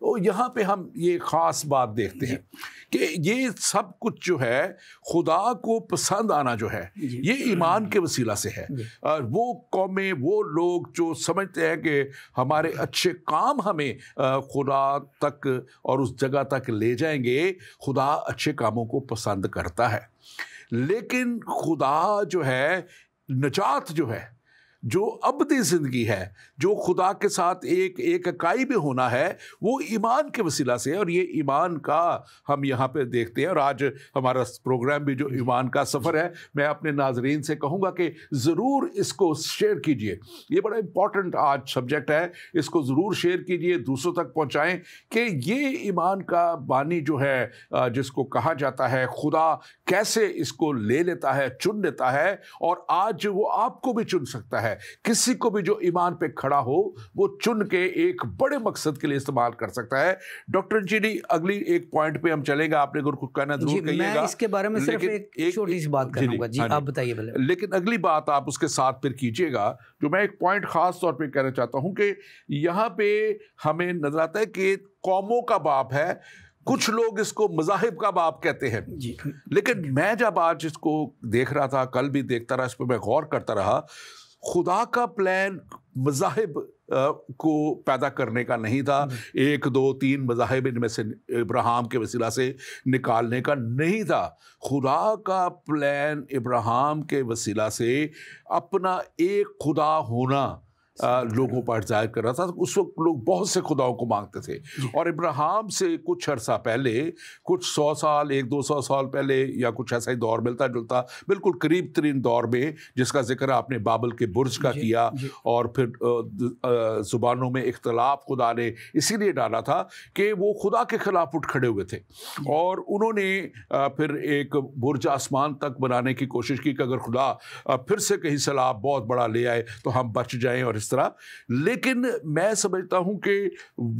یہاں پہ ہم یہ خاص بات دیکھتے ہیں کہ یہ سب کچھ جو ہے خدا کو پسند آنا جو ہے یہ ایمان کے وسیلہ سے ہے. وہ قومیں، وہ لوگ جو سمجھتے ہیں کہ ہمارے اچھے کام ہمیں خدا تک اور اس جگہ تک لے جائیں گے، خدا اچھے کاموں کو پسند کرتا ہے. لیکن خدا جو ہے، نجات جو ہے، جو ابدی زندگی ہے، جو خدا کے ساتھ ایک اکائی میں ہونا ہے، وہ ایمان کے وسیلہ سے ہے. اور یہ ایمان کا ہم یہاں پہ دیکھتے ہیں. اور آج ہمارا پروگرام بھی جو ایمان کا سفر ہے، میں اپنے ناظرین سے کہوں گا کہ ضرور اس کو شیئر کیجئے. یہ بڑا امپورٹنٹ آج سبجیکٹ ہے، اس کو ضرور شیئر کیجئے، دوسروں تک پہنچائیں کہ یہ ایمان کا بانی جو ہے، جس کو کہا جاتا ہے خدا کیسے اس کو لے لیتا ہے، چن لیتا ہے، اور آج وہ آپ کو بھی چن سکتا ہے. کسی کو بھی جو ایمان پہ کھڑا ہو وہ چن کے ایک بڑے مقصد کے لیے استعمال کر سکتا ہے. ڈاکٹر جی اگلی ایک پوائنٹ پہ ہم چلیں گے، آپ نے اگر کچھ کہنا ضرور کہیے گا. میں اس کے بارے میں صرف ایک چھوٹی سی بات کروں گا. جی آپ بتائیے. لیکن اگلی بات آپ اس کے ساتھ پھر کیجیے گا. جو میں ایک پوائنٹ خاص طور پہ کہنا چاہتا ہوں کہ یہاں پہ ہمیں نظر آتا ہے کہ قوموں کا باپ ہے. کچھ لوگ اس کو مذاہب کا باپ کہتے ہیں. لیکن میں جب آج اس کو دیکھ رہا تھا، کل بھی دیکھتا رہا، اس پہ میں غور کرتا رہا، خدا کا پلان مذاہب کو پیدا کرنے کا نہیں تھا. 1 2 3 مذاہب ان میں سے ابراہیم کے وسیلہ سے نکالنے کا نہیں تھا. خدا کا پلان ابراہیم کے وسیلہ سے اپنا ایک خدا ہونا لوگوں پر ظاہر کر رہا تھا. اس وقت لوگ بہت سے خداؤں کو مانگتے تھے، اور ابراہیم سے کچھ عرصہ پہلے، کچھ 100 سال 100-200 سال پہلے، یا کچھ ایسا ہی دور ملتا جلتا بالکل قریب ترین دور میں، جس کا ذکر آپ نے بابل کے برج کا کیا، اور پھر زبانوں میں اختلاف خدا نے اسی لیے ڈالا تھا کہ وہ خدا کے خلاف اٹھ کھڑے ہوئے تھے، اور انہوں نے پھر ایک برج آسمان تک بنانے کی کوشش کی کہ اگر خدا پھر سے کہیں سیلاب بہت بڑا لے آئے تو ہم بچ جائیں اور اس طرح. لیکن میں سمجھتا ہوں کہ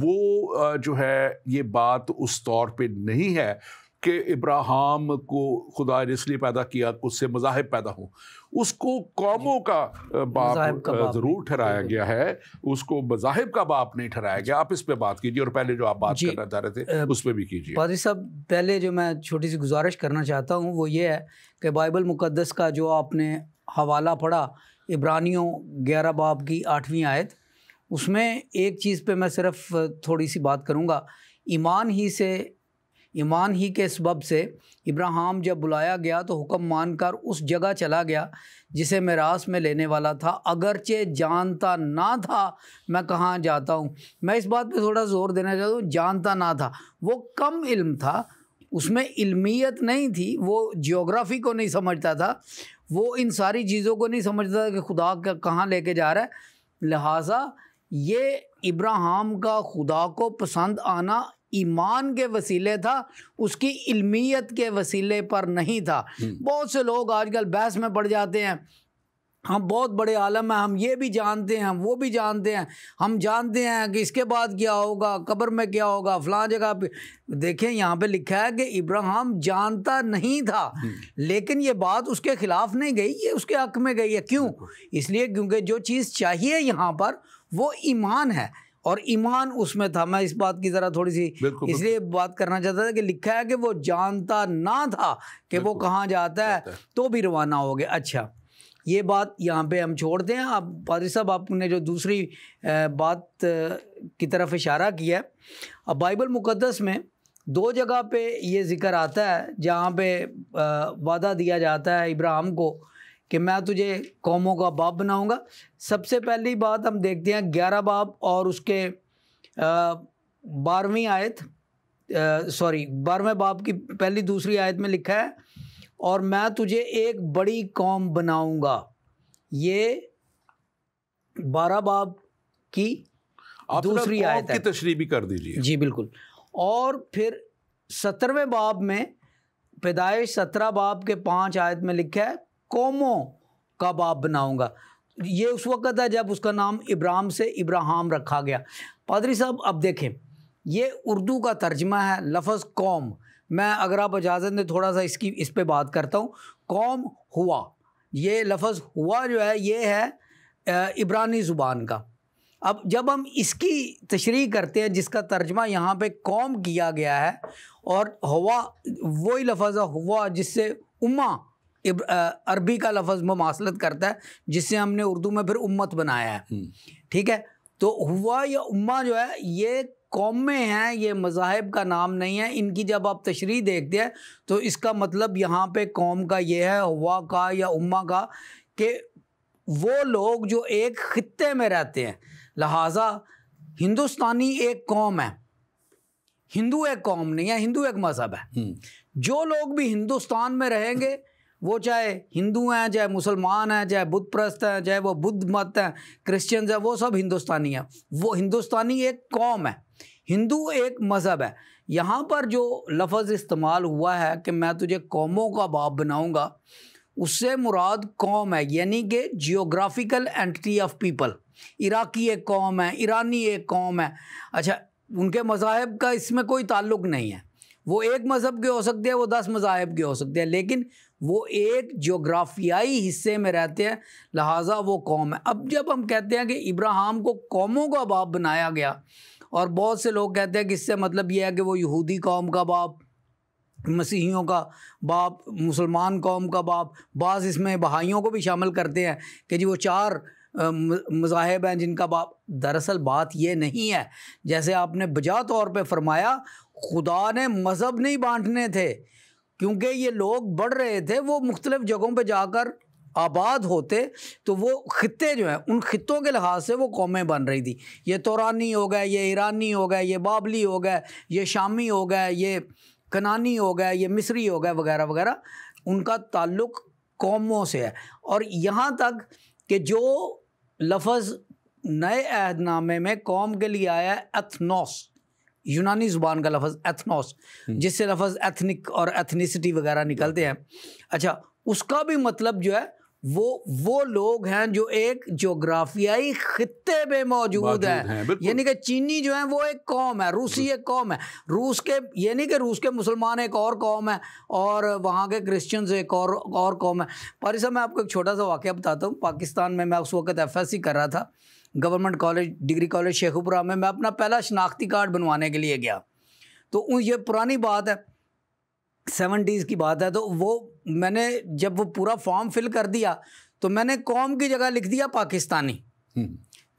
وہ جو ہے یہ بات اس طور پہ نہیں ہے کہ ابراہیم کو خدا نے اس لیے پیدا کیا کہ اس سے مذاہب پیدا ہوں. اس کو قوموں کا باپ ضرور ٹھہرایا گیا ہے، اس کو مذاہب کا باپ نہیں ٹھہرایا گیا. آپ اس پہ بات کیجیے، اور پہلے جو آپ بات کرنا چاہ رہے تھے اس پہ بھی کیجیے. پادری صاحب، پہلے جو میں چھوٹی سی گزارش کرنا چاہتا ہوں وہ یہ ہے کہ بائبل مقدس کا جو آپ نے حوالہ پڑھا، عبرانیوں 11 باب کی 8ویں آیت، اس میں ایک چیز پہ میں صرف تھوڑی سی بات کروں گا. ایمان ہی کے سبب سے ابراہیم جب بلایا گیا تو حکم مان کر اس جگہ چلا گیا جسے میراث میں لینے والا تھا، اگرچہ جانتا نہ تھا میں کہاں جاتا ہوں. میں اس بات پہ تھوڑا زور دینا چاہتا ہوں. جانتا نہ تھا، وہ کم علم تھا، اس میں علمیت نہیں تھی، وہ جیوگرافی کو نہیں سمجھتا تھا، وہ ان ساری چیزوں کو نہیں سمجھتا تھا کہ خدا کہاں لے کے جا رہا ہے. لہٰذا یہ ابراہیم کا خدا کو پسند آنا ایمان کے وسیلے تھا، اس کی علمیت کے وسیلے پر نہیں تھا. بہت سے لوگ آج کل بحث میں پڑ جاتے ہیں، ہم بہت بڑے عالم ہیں، ہم یہ بھی جانتے ہیں، ہم وہ بھی جانتے ہیں، ہم جانتے ہیں کہ اس کے بعد کیا ہوگا، قبر میں کیا ہوگا، فلاں جگہ پہ. دیکھیں یہاں پہ لکھا ہے کہ ابراہیم جانتا نہیں تھا، لیکن یہ بات اس کے خلاف نہیں گئی، یہ اس کے حق میں گئی ہے. کیوں؟ اس لیے کیونکہ جو چیز چاہیے یہاں پر وہ ایمان ہے، اور ایمان اس میں تھا. میں اس بات کی ذرا تھوڑی سی اس لیے بات کرنا چاہتا تھا کہ لکھا ہے کہ وہ جانتا نہ تھا کہ وہ کہاں جاتا ہے تو بھی روانہ ہو گیا. اچھا، یہ بات یہاں پہ ہم چھوڑتے ہیں. اب پادری صاحب آپ نے جو دوسری بات کی طرف اشارہ کیا ہے، اب بائبل مقدس میں 2 جگہ پہ یہ ذکر آتا ہے جہاں پہ وعدہ دیا جاتا ہے ابراہیم کو کہ میں تجھے قوموں کا باپ بناؤں گا. سب سے پہلی بات ہم دیکھتے ہیں 11 باب اور اس کے 12ویں آیت، 12ویں باب کی پہلی دوسری آیت میں لکھا ہے، اور میں تجھے ایک بڑی قوم بناؤں گا. یہ 12 باب کی دوسری آیت ہے. کی تشریح بھی کر دیجیے. جی بالکل. اور پھر 17ویں باب میں، پیدائش 17 باب کے 5 آیت میں لکھا ہے قوموں کا باپ بناؤں گا. یہ اس وقت ہے جب اس کا نام ابراہیم سے ابراہیم رکھا گیا. پادری صاحب اب دیکھیں، یہ اردو کا ترجمہ ہے لفظ قوم. میں اگر آپ اجازت دیں تھوڑا سا اس پہ بات کرتا ہوں. قوم ہوا، یہ لفظ ہوا جو ہے یہ ہے عبرانی زبان کا، اب جب ہم اس کی تشریح کرتے ہیں جس کا ترجمہ یہاں پہ قوم کیا گیا ہے، اور ہوا وہی لفظ ہے ہوا جس سے امہ عربی کا لفظ مماثلت کرتا ہے، جس سے ہم نے اردو میں پھر امت بنایا ہے، ٹھیک ہے؟ تو ہوا یا امہ جو ہے یہ قومیں ہیں، یہ مذاہب کا نام نہیں ہے۔ ان کی جب آپ تشریح دیکھتے ہیں تو اس کا مطلب یہاں پہ قوم کا یہ ہے، ہوا کا یا امہ کا، کہ وہ لوگ جو ایک خطے میں رہتے ہیں۔ لہٰذا ہندوستانی ایک قوم ہے، ہندو ایک قوم نہیں ہے، ہندو ایک مذہب ہے۔ جو لوگ بھی ہندوستان میں رہیں گے وہ چاہے ہندو ہیں، چاہے مسلمان ہیں، چاہے بدھ پرست ہیں، چاہے وہ بدھ مت ہیں، کرسچنز ہیں، وہ سب ہندوستانی ہیں۔ وہ ہندوستانی ایک قوم ہے، ہندو ایک مذہب ہے۔ یہاں پر جو لفظ استعمال ہوا ہے کہ میں تجھے قوموں کا باپ بناؤں گا، اس سے مراد قوم ہے، یعنی کہ جیوگرافیکل اینٹی آف پیپل۔ عراقی ایک قوم ہے، ایرانی ایک قوم ہے، اچھا ان کے مذاہب کا اس میں کوئی تعلق نہیں ہے، وہ ایک مذہب کے ہو سکتے ہیں، وہ 10 مذاہب کے ہو سکتے ہیں، لیکن وہ ایک جغرافیائی حصے میں رہتے ہیں، لہٰذا وہ قوم ہے۔ اب جب ہم کہتے ہیں کہ ابراہیم کو قوموں کا باپ بنایا گیا، اور بہت سے لوگ کہتے ہیں کہ اس سے مطلب یہ ہے کہ وہ یہودی قوم کا باپ، مسیحیوں کا باپ، مسلمان قوم کا باپ، بعض اس میں بہائیوں کو بھی شامل کرتے ہیں کہ جی وہ 4 مذاہب ہیں جن کا باپ۔ دراصل بات یہ نہیں ہے، جیسے آپ نے بجا طور پہ فرمایا، خدا نے مذہب نہیں بانٹنے تھے، کیونکہ یہ لوگ بڑھ رہے تھے، وہ مختلف جگہوں پہ جا کر آباد ہوتے، تو وہ خطے جو ہیں ان خطوں کے لحاظ سے وہ قومیں بن رہی تھی۔ یہ تورانی ہو گئے، یہ ایرانی ہو گئے، یہ بابلی ہو گئے، یہ شامی ہو گئے، یہ کنانی ہو گئے، یہ مصری ہو گئے، وغیرہ وغیرہ، ان کا تعلق قوموں سے ہے۔ اور یہاں تک کہ جو لفظ نئے عہد نامے میں قوم کے لیے آیا ہے ایتھنوس، یونانی زبان کا لفظ ایتھنوس، جس سے لفظ ایتھنک اور ایتھنیسٹی وغیرہ نکلتے ہیں، اچھا اس کا بھی مطلب جو ہے وہ لوگ ہیں جو ایک جغرافیائی خطے میں موجود ہیں، یعنی کہ چینی جو ہیں وہ ایک قوم ہے، روسی ایک قوم ہے، روس کے یعنی کہ روس کے مسلمان ایک اور قوم ہے، اور وہاں کے کرسچنز ایک اور قوم ہے۔ پاری صاحب میں آپ کو ایک چھوٹا سا واقعہ بتاتا ہوں۔ پاکستان میں اس وقت FSC کر رہا تھا، government college, degree college Sheikhupura میں اپنا پہلا شناختی کارڈ بنوانے کے لیے گیا۔ تو یہ پرانی بات ہے، 70s کی بات ہے، تو وہ میں نے جب وہ پورا فارم فل کر دیا تو میں نے قوم کی جگہ لکھ دیا پاکستانی۔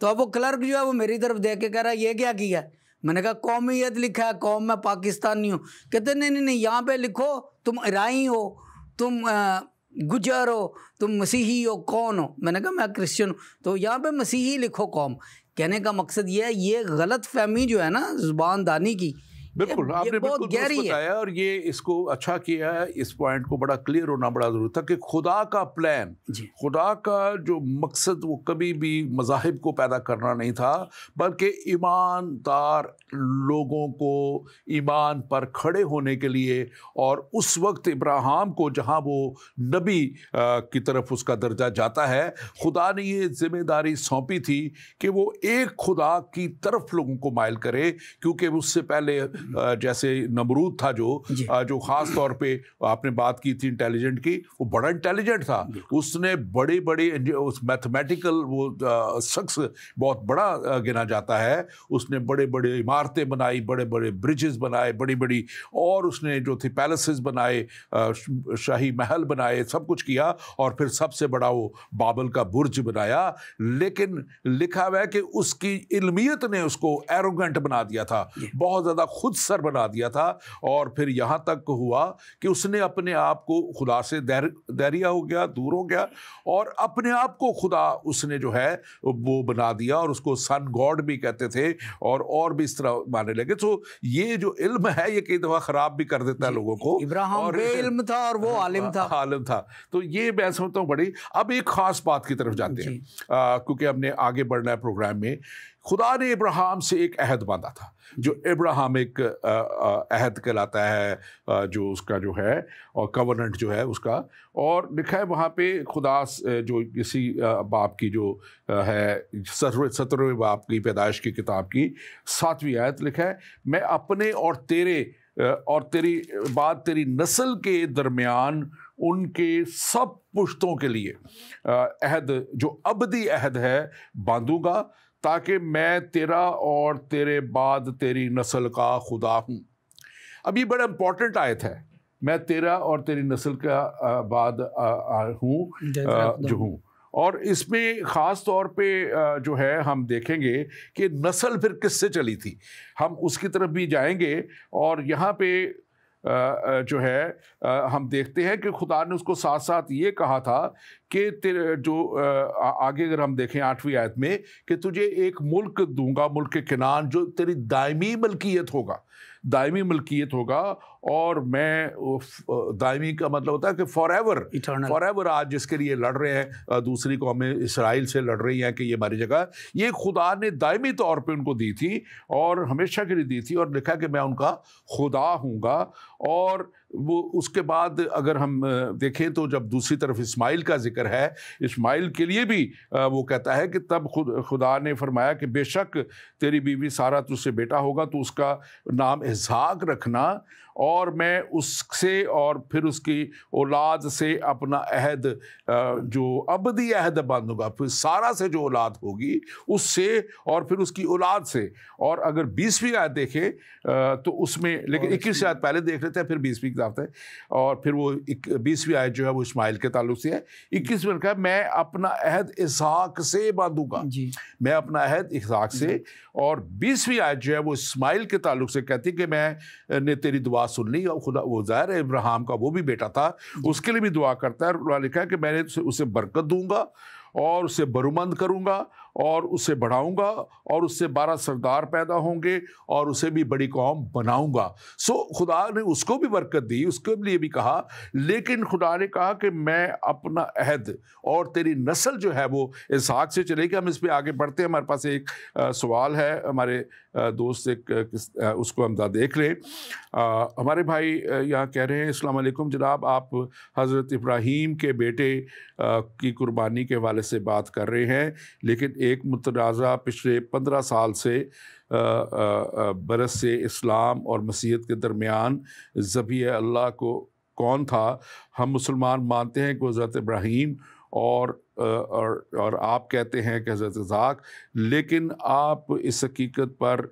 تو اب وہ کلرک جو ہے وہ میری طرف دیکھ کے کہہ رہا ہے یہ کیا کیا ہے؟ میں نے کہا قومیت لکھا ہے، قوم میں پاکستانی ہوں۔ کہتے نہیں یہاں پہ لکھو تم عرائی ہو، تم گجر ہو، تم مسیحی ہو، کون ہو؟ میں نے کہا میں کرسچن ہوں۔ تو یہاں پہ مسیحی لکھو قوم۔ کہنے کا مقصد یہ ہے، یہ غلط فہمی جو ہے نا زبان دانی کی، بالکل آپ نے بالکل درست بتایا، اور یہ اس کو اچھا کیا ہے، اس پوائنٹ کو بڑا کلیئر ہونا بڑا ضروری تھا کہ خدا کا پلان، خدا کا جو مقصد وہ کبھی بھی مذاہب کو پیدا کرنا نہیں تھا، بلکہ ایماندار لوگوں کو ایمان پر کھڑے ہونے کے لیے۔ اور اس وقت ابراہیم کو جہاں وہ نبی کی طرف اس کا درجہ جاتا ہے، خدا نے یہ ذمہ داری سونپی تھی کہ وہ ایک خدا کی طرف لوگوں کو مائل کرے، کیونکہ اس سے پہلے جیسے نمرود تھا جو خاص طور پہ آپ نے بات کی تھی انٹیلیجنٹ کی، وہ بڑا انٹیلیجنٹ تھا، اس نے بڑے میتھمیٹیکل وہ شخص بہت بڑا گنا جاتا ہے، اس نے بڑے بڑے عمارتیں بنائی، بڑے بڑے برجز بنائے، بڑی بڑی، اور اس نے جو تھی پیلسز بنائے، شاہی محل بنائے، سب کچھ کیا، اور پھر سب سے بڑا وہ بابل کا برج بنایا۔ لیکن لکھا ہوا ہے کہ اس کی علمیت نے اس کو ایروگنٹ بنا دیا تھا، بہت زیادہ خود سر بنا دیا تھا، اور پھر یہاں تک ہوا کہ اس نے اپنے آپ کو خدا سے دہریہ ہو گیا، دور ہو گیا، اور اپنے آپ کو خدا اس نے جو ہے وہ بنا دیا، اور اس کو سن گاڈ بھی کہتے تھے، اور بھی اس طرح ماننے لگے۔ تو یہ جو علم ہے یہ کئی دفعہ خراب بھی کر دیتا ہے لوگوں کو۔ ابراہیم بے علم تھا اور وہ عالم تھا۔ تو یہ میں سمجھتا ہوں بڑی۔ اب ایک خاص بات کی طرف جاتے ہیں، کیونکہ ہم نے آگے بڑھنا ہے پروگرام میں۔ خدا نے ابراہیم سے ایک عہد باندھا تھا، جو ابراہیم ایک عہد کہلاتا ہے، جو اس کا جو ہے اور کورننٹ جو ہے اس کا، اور لکھا ہے وہاں پہ خدا جو اسی باپ کی جو ہے 17ویں باپ کی پیدائش کی کتاب کی 7ویں آیت لکھا ہے، میں اپنے اور تیرے اور تیری بعد تیری نسل کے درمیان ان کے سب پشتوں کے لیے عہد جو ابدی عہد ہے باندھوں گا، تاکہ میں تیرا اور تیرے بعد تیری نسل کا خدا ہوں. اب یہ بڑا امپورٹنٹ آیت ہے، میں تیرا اور تیری نسل کا بعد ہوں جو ہوں. اور اس میں خاص طور پہ جو ہے ہم دیکھیں گے کہ نسل پھر کس سے چلی تھی، ہم اس کی طرف بھی جائیں گے. اور یہاں پہ جو ہے ہم دیکھتے ہیں کہ خدا نے اس کو ساتھ ساتھ یہ کہا تھا کہ جو آگے اگر ہم دیکھیں 8ویں آیت میں کہ تجھے ایک ملک دوں گا، ملک کنعان، جو تیری دائمی ملکیت ہوگا، دائمی ملکیت ہوگا. اور میں دائمی کا مطلب ہوتا ہے کہ فار ایور. آج جس کے لیے لڑ رہے ہیں دوسری قومیں اسرائیل سے لڑ رہی ہیں کہ یہ ہماری جگہ، یہ خدا نے دائمی طور پہ ان کو دی تھی اور ہمیشہ کے لیے دی تھی، اور لکھا کہ میں ان کا خدا ہوں گا. اور وہ اس کے بعد اگر ہم دیکھیں تو جب دوسری طرف اسماعیل کا ذکر ہے، اسماعیل کے لیے بھی وہ کہتا ہے کہ تب خدا نے فرمایا کہ بے شک تیری بیوی سارہ تجھ سے بیٹا ہوگا، تو اس کا نام اسحاق رکھنا، اور میں اس سے اور پھر اس کی اولاد سے اپنا عہد جو ابدی عہد باندھوں گا. پھر سارہ سے جو اولاد ہوگی اس سے اور پھر اس کی اولاد سے. اور اگر 20ویں آیت دیکھیں تو اس میں، لیکن 21 آیت پہلے دیکھ لیتے ہیں پھر 20ویں کی طرف ہے، اور پھر وہ 20ویں آیت جو ہے وہ اسماعیل کے تعلق سے ہے. 21ویں کہا میں اپنا عہد اسحاق سے باندھوں گا، میں اپنا عہد اسحاق سے. اور 20ویں آیت جو ہے وہ اسماعیل کے تعلق سے کہتی کہ میں نے تیری دعا سن لی. اور خدا وہ ظاہر ہے ابراہیم کا وہ بھی بیٹا تھا، اس کے لیے بھی دعا کرتا ہے. اور لکھا ہے کہ میں نے اسے برکت دوں گا اور اسے برومند کروں گا اور اسے بڑھاؤں گا، اور اس سے 12 سردار پیدا ہوں گے اور اسے بھی بڑی قوم بناؤں گا. سو خدا نے اس کو بھی برکت دی، اس کے لیے بھی کہا، لیکن خدا نے کہا کہ میں اپنا عہد اور تیری نسل جو ہے وہ اسحاق سے چلے گی. ہم اس پہ آگے بڑھتے ہیں، ہمارے پاس ایک سوال ہے ہمارے دوست، اس کو ہم دیکھ لیں. ہمارے بھائی یہاں کہہ رہے ہیں السلام علیکم جناب، آپ حضرت ابراہیم کے بیٹے کی قربانی کے حوالے سے بات کر رہے ہیں، لیکن ایک متنازع پچھلے 15 سال سے برس سے اسلام اور مسیحیت کے درمیان ذبیح اللہ کو کون تھا. ہم مسلمان مانتے ہیں کہ حضرت ابراہیم اور آپ کہتے ہیں کہ حضرت اسحاق، لیکن آپ اس حقیقت پر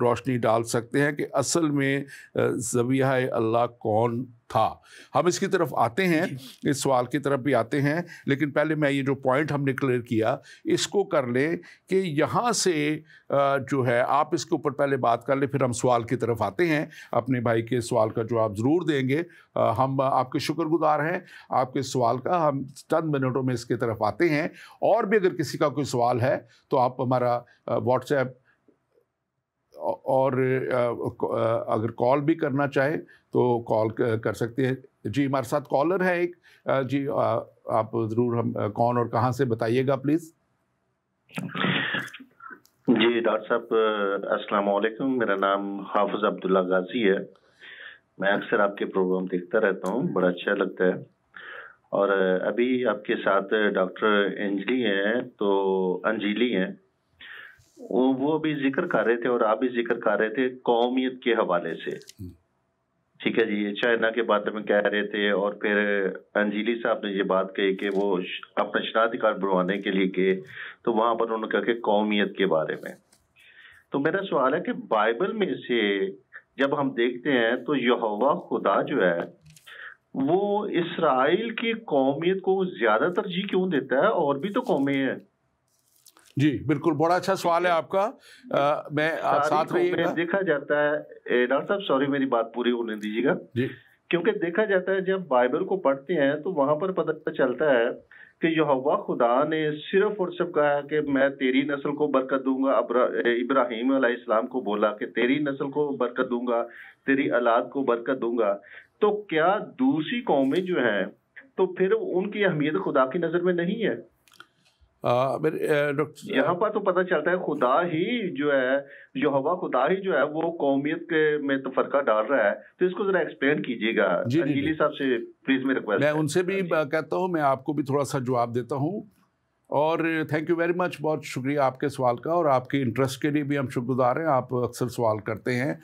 روشنی ڈال سکتے ہیں کہ اصل میں ذبیحہ اللہ کون تھا. ہم اس کی طرف آتے ہیں، اس سوال کی طرف بھی آتے ہیں، لیکن پہلے میں یہ جو پوائنٹ ہم نے کلیئر کیا اس کو کر لیں کہ یہاں سے جو ہے آپ اس کے اوپر پہلے بات کر لیں، پھر ہم سوال کی طرف آتے ہیں. اپنے بھائی کے سوال کا جواب ضرور دیں گے، ہم آپ کے شکر گزار ہیں آپ کے سوال کا. ہم چند منٹوں میں اس کی طرف آتے ہیں. اور بھی اگر کسی کا کوئی سوال ہے تو آپ ہمارا واٹس ایپ اور اگر کال بھی کرنا چاہیں تو کال کر سکتے ہیں. جی ہمارے ساتھ کالر ہے ایک. جی آپ ضرور ہم کون اور کہاں سے بتائیے گا پلیز. جی ڈاکٹر صاحب السلام علیکم، میرا نام حافظ عبداللہ غازی ہے. میں اکثر آپ کے پروگرام دیکھتا رہتا ہوں، بڑا اچھا لگتا ہے. اور ابھی آپ کے ساتھ ڈاکٹر انجیلی ہیں، وہ بھی ذکر کر رہے تھے اور آپ بھی ذکر کر رہے تھے قومیت کے حوالے سے. ٹھیک ہے جی، چائنا کے بارے میں کہہ رہے تھے، اور پھر انجیلی صاحب نے یہ بات کہی کہ وہ اپنا شناختی کارڈ بنوانے کے لیے گئے تو وہاں پر انہوں نے کہا کہ قومیت کے بارے میں. تو میرا سوال ہے کہ بائبل میں سے جب ہم دیکھتے ہیں تو یہوہ خدا جو ہے وہ اسرائیل کی قومیت کو زیادہ ترجیح کیوں دیتا ہے؟ اور بھی تو قومیں ہیں. جی بالکل، بڑا اچھا سوال ہے آپ کا. میں ساتھ رہیے گا. دیکھا جاتا ہے ڈاکٹر صاحب، سوری میری بات پوری ہونے دیجیے گا. جی، کیونکہ دیکھا جاتا ہے جب بائبل کو پڑھتے ہیں تو وہاں پر پتہ چلتا ہے کہ یہوہ خدا نے صرف اور صرف کہا کہ میں تیری نسل کو برکت دوں گا. ابراہیم علیہ السلام کو بولا کہ تیری نسل کو برکت دوں گا، تیری اولاد کو برکت دوں گا. تو کیا دوسری قومیں جو ہیں تو پھر ان کی اہمیت خدا کی نظر میں نہیں ہے؟ یہاں پر تو پتہ چلتا ہے خدا ہی جو ہے، یہوہ خدا ہی جو ہے وہ قومیت کے میں تفرقہ ڈال رہا ہے. تو اس کو ذرا ایکسپلین کیجیے گا انجیلی صاحب سے پلیز، میرے ریکویسٹ. میں ان سے بھی کہتا ہوں، میں آپ کو بھی تھوڑا سا جواب دیتا ہوں. اور تھینک یو ویری مچ، بہت شکریہ آپ کے سوال کا، اور آپ کے انٹرسٹ کے لیے بھی ہم شکر گزار ہیں. آپ اکثر سوال کرتے ہیں،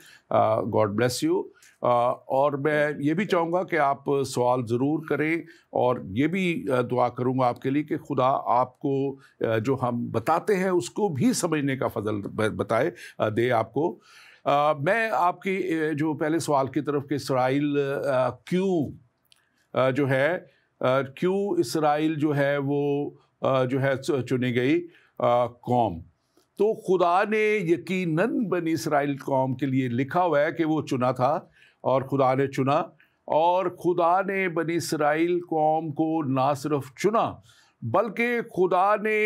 گاڈ بلیس یو. اور میں یہ بھی چاہوں گا کہ آپ سوال ضرور کریں، اور یہ بھی دعا کروں گا آپ کے لیے کہ خدا آپ کو جو ہم بتاتے ہیں اس کو بھی سمجھنے کا فضل دے آپ کو۔ میں آپ کی جو پہلے سوال کی طرف کہ اسرائیل کیوں اسرائیل جو ہے وہ جو ہے چنی گئی قوم، تو خدا نے یقیناً بنی اسرائیل قوم کے لیے لکھا ہوا ہے کہ وہ چنا تھا، اور خدا نے چنا، اور خدا نے بنی اسرائیل قوم کو نہ صرف چنا بلکہ خدا نے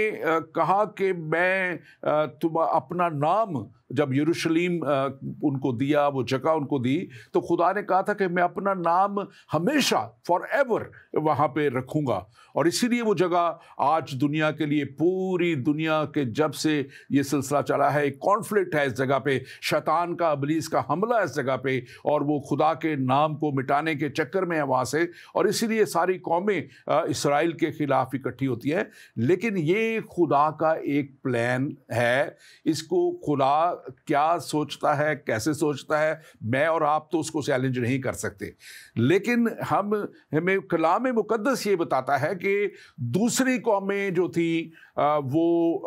کہا کہ میں اپنا نام، جب یروشلیم ان کو دیا، وہ جگہ ان کو دی، تو خدا نے کہا تھا کہ میں اپنا نام ہمیشہ فار ایور وہاں پہ رکھوں گا۔ اور اسی لیے وہ جگہ آج دنیا کے لیے، پوری دنیا کے جب سے یہ سلسلہ چلا ہے، ایک کانفلکٹ ہے اس جگہ پہ، شیطان کا، ابلیس کا حملہ ہے اس جگہ پہ، اور وہ خدا کے نام کو مٹانے کے چکر میں ہے وہاں سے، اور اسی لیے ساری قومیں اسرائیل کے خلاف اکٹھی ہوتی ہیں۔ لیکن یہ خدا کا ایک پلان ہے، اس کو خدا کیا سوچتا ہے، کیسے سوچتا ہے، میں اور آپ تو اس کو چیلنج نہیں کر سکتے، لیکن ہمیں کلام مقدس یہ بتاتا ہے کہ دوسری قومیں جو تھیں وہ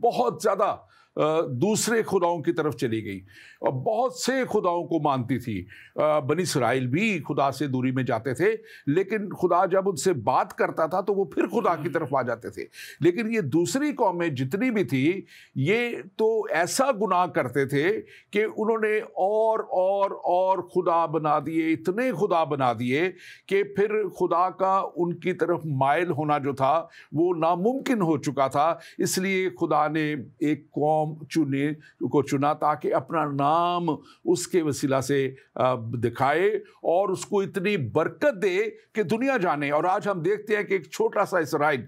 بہت زیادہ دوسرے خداؤں کی طرف چلی گئی اور بہت سے خداؤں کو مانتی تھی۔ بنی اسرائیل بھی خدا سے دوری میں جاتے تھے، لیکن خدا جب ان سے بات کرتا تھا تو وہ پھر خدا کی طرف آ جاتے تھے۔ لیکن یہ دوسری قومیں جتنی بھی تھی، یہ تو ایسا گناہ کرتے تھے کہ انہوں نے اور خدا بنا دیے، اتنے خدا بنا دیے کہ پھر خدا کا ان کی طرف مائل ہونا جو تھا وہ ناممکن ہو چکا تھا۔ اس لیے خدا نے ایک قوم چنا تاکہ اپنا نام اس کے وسیلہ سے دکھائے اور اس کو اتنی برکت دے کہ دنیا جانے۔ اور آج ہم دیکھتے ہیں کہ ایک چھوٹا سا اسرائیل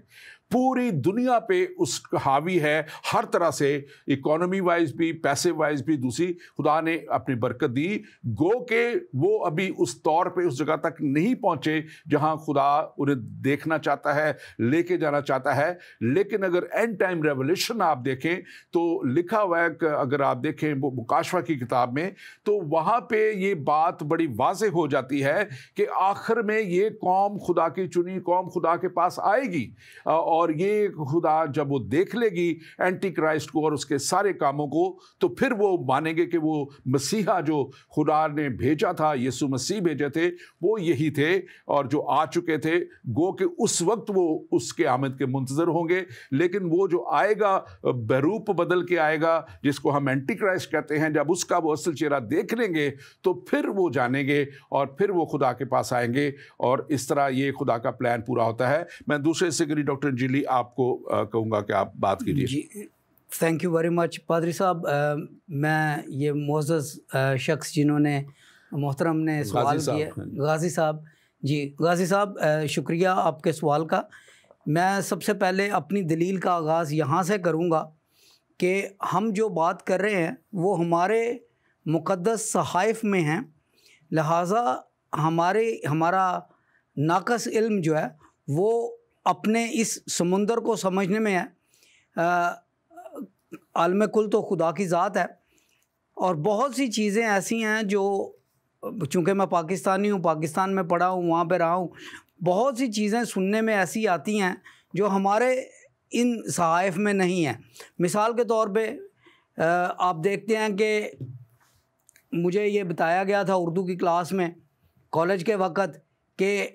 پوری دنیا پہ اس حاوی ہے، ہر طرح سے، اکانومی وائز بھی، پیسے وائز بھی۔ دوسری خدا نے اپنی برکت دی، گو کہ وہ ابھی اس طور پہ اس جگہ تک نہیں پہنچے جہاں خدا انہیں دیکھنا چاہتا ہے، لے کے جانا چاہتا ہے۔ لیکن اگر اینڈ ٹائم ریولیشن آپ دیکھیں تو لکھا ہوا ہے کہ اگر آپ دیکھیں وہ مکاشفہ کی کتاب میں، تو وہاں پہ یہ بات بڑی واضح ہو جاتی ہے کہ آخر میں یہ قوم، خدا کی چنی قوم، خدا کے پاس آئے گی، اور یہ خدا جب وہ دیکھ لے گی اینٹی کرائسٹ کو اور اس کے سارے کاموں کو، تو پھر وہ مانیں گے کہ وہ مسیحا جو خدا نے بھیجا تھا، یسوع مسیح بھیجے تھے، وہ یہی تھے اور جو آ چکے تھے۔ گو کہ اس وقت وہ اس کے آمد کے منتظر ہوں گے، لیکن وہ جو آئے گا بروپ بدل کے آئے گا، جس کو ہم اینٹی کرائسٹ کہتے ہیں، جب اس کا وہ اصل چہرہ دیکھ لیں گے تو پھر وہ جانیں گے اور پھر وہ خدا کے پاس آئیں گے، اور اس طرح یہ خدا کا پلان پورا ہوتا ہے۔ میں دوسرے سیکرٹری ڈاکٹر انجیلی آپ کو کہوں گا کہ آپ بات کیجیے۔ جی، تھینک یو ویری مچ پادری صاحب۔ میں یہ معزز شخص جنہوں نے محترم نے سوال کیا، غازی صاحب، جی غازی صاحب شکریہ آپ کے سوال کا۔ میں سب سے پہلے اپنی دلیل کا آغاز یہاں سے کروں گا کہ ہم جو بات کر رہے ہیں وہ ہمارے مقدس صحائف میں ہیں، لہٰذا ہمارا ناقص علم جو ہے وہ اپنے اس سمندر کو سمجھنے میں ہے۔ عالم کل تو خدا کی ذات ہے، اور بہت سی چیزیں ایسی ہیں جو، چونکہ میں پاکستانی ہوں، پاکستان میں پڑھا ہوں، وہاں پہ رہا ہوں، بہت سی چیزیں سننے میں ایسی آتی ہیں جو ہمارے ان صحائف میں نہیں ہیں۔ مثال کے طور پہ آپ دیکھتے ہیں کہ مجھے یہ بتایا گیا تھا اردو کی کلاس میں کالج کے وقت کہ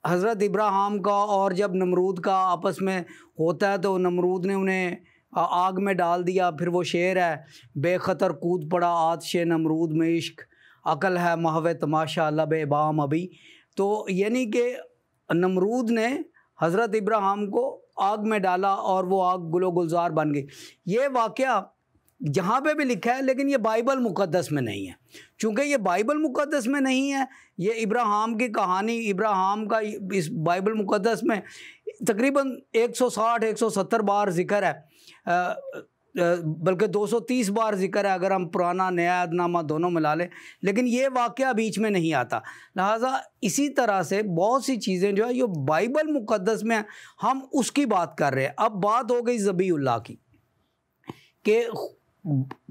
حضرت ابراہیم کا اور جب نمرود کا آپس میں ہوتا ہے تو نمرود نے انہیں آگ میں ڈال دیا۔ پھر وہ شعر ہے، بے خطر کود پڑا آتش نمرود میں عشق، عقل ہے محو تماشا لب بام ابھی۔ تو یعنی کہ نمرود نے حضرت ابراہیم کو آگ میں ڈالا اور وہ آگ گل و گلزار بن گئی۔ یہ واقعہ جہاں پہ بھی لکھا ہے، لیکن یہ بائبل مقدس میں نہیں ہے۔ چونکہ یہ بائبل مقدس میں نہیں ہے، یہ ابراہیم کی کہانی، ابراہیم کا اس بائبل مقدس میں تقریباً 160-170 بار ذکر ہے، بلکہ 230 بار ذکر ہے اگر ہم پرانا نیا عہد نامہ دونوں ملا لیں، لیکن یہ واقعہ بیچ میں نہیں آتا۔ لہٰذا اسی طرح سے بہت سی چیزیں جو ہے یہ بائبل مقدس میں ہم اس کی بات کر رہے ہیں۔ اب بات ہو گئی ذبیح اللہ کی، کہ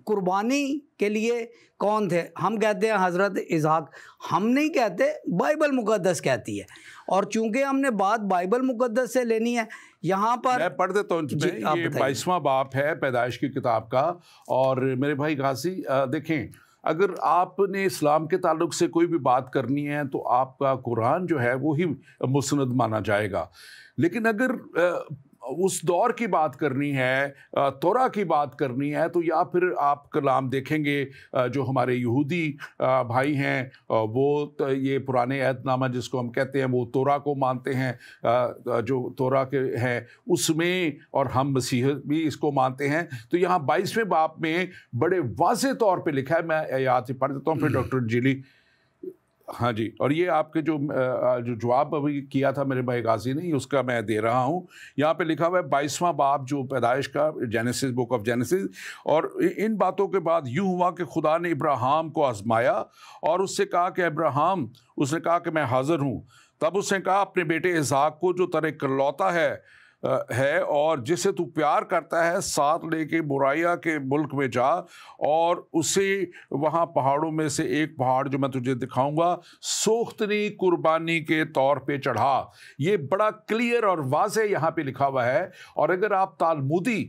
قربانی کے لیے کون تھے؟ ہم کہتے ہیں حضرت اسحاق، ہم نہیں کہتے، بائبل مقدس کہتی ہے، اور چونکہ ہم نے بات بائبل مقدس سے لینی ہے یہاں پر میں پڑھ دیتا ہوں جی یہ 22واں باب ہے پیدائش کی کتاب کا. اور میرے بھائی غازی دیکھیں، اگر آپ نے اسلام کے تعلق سے کوئی بھی بات کرنی ہے تو آپ کا قرآن جو ہے وہی مسند مانا جائے گا. لیکن اگر اس دور کی بات کرنی ہے، تورا کی بات کرنی ہے، تو یا پھر آپ کلام دیکھیں گے جو ہمارے یہودی بھائی ہیں وہ یہ پرانے عہد نامہ جس کو ہم کہتے ہیں وہ تورا کو مانتے ہیں، جو تورا کے ہیں اس میں، اور ہم مسیح بھی اس کو مانتے ہیں. تو یہاں 22ویں باب میں بڑے واضح طور پہ لکھا ہے، میں یاد سے پڑھ دیتا ہوں پھر ڈاکٹر انجیلی. ہاں جی، اور یہ آپ کے جو جواب ابھی کیا تھا میرے بھائی غازی نے، اس کا میں دے رہا ہوں. یہاں پہ لکھا ہوا ہے 22واں باب جو پیدائش کا، جینیسس، بک آف جینیسس. اور ان باتوں کے بعد یوں ہوا کہ خدا نے ابراہیم کو آزمایا اور اس سے کہا کہ ابراہیم، اس نے کہا کہ میں حاضر ہوں. تب اس نے کہا اپنے بیٹے اسحاق کو جو تیرا اکلوتا ہے اور جسے تو پیار کرتا ہے ساتھ لے کے موریہ کے ملک میں جا، اور اسے وہاں پہاڑوں میں سے ایک پہاڑ جو میں تجھے دکھاؤں گا سوختنی قربانی کے طور پہ چڑھا. یہ بڑا کلیئر اور واضح یہاں پہ لکھا ہوا ہے. اور اگر آپ تالمودی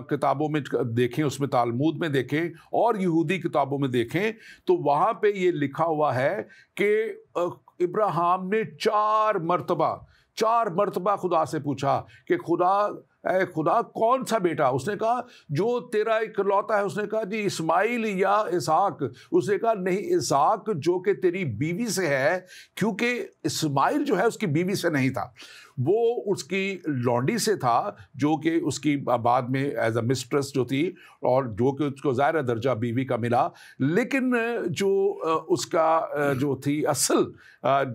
کتابوں میں دیکھیں، اس میں تالمود میں دیکھیں اور یہودی کتابوں میں دیکھیں، تو وہاں پہ یہ لکھا ہوا ہے کہ ابراہیم نے 4 مرتبہ خدا سے پوچھا کہ اے خدا کون سا بیٹا؟ اس نے کہا جو تیرا اکلوتا ہے. اس نے کہا جی اسماعیل یا اسحاق؟ اس نے کہا نہیں، اسحاق جو کہ تیری بیوی سے ہے، کیونکہ اسماعیل جو ہے اس کی بیوی سے نہیں تھا، وہ اس کی لونڈی سے تھا، جو کہ اس کی بعد میں ایز اے مسٹریس جو تھی، اور جو کہ اس کو ظاہر درجہ بیوی کا ملا. لیکن جو اس کا جو تھی اصل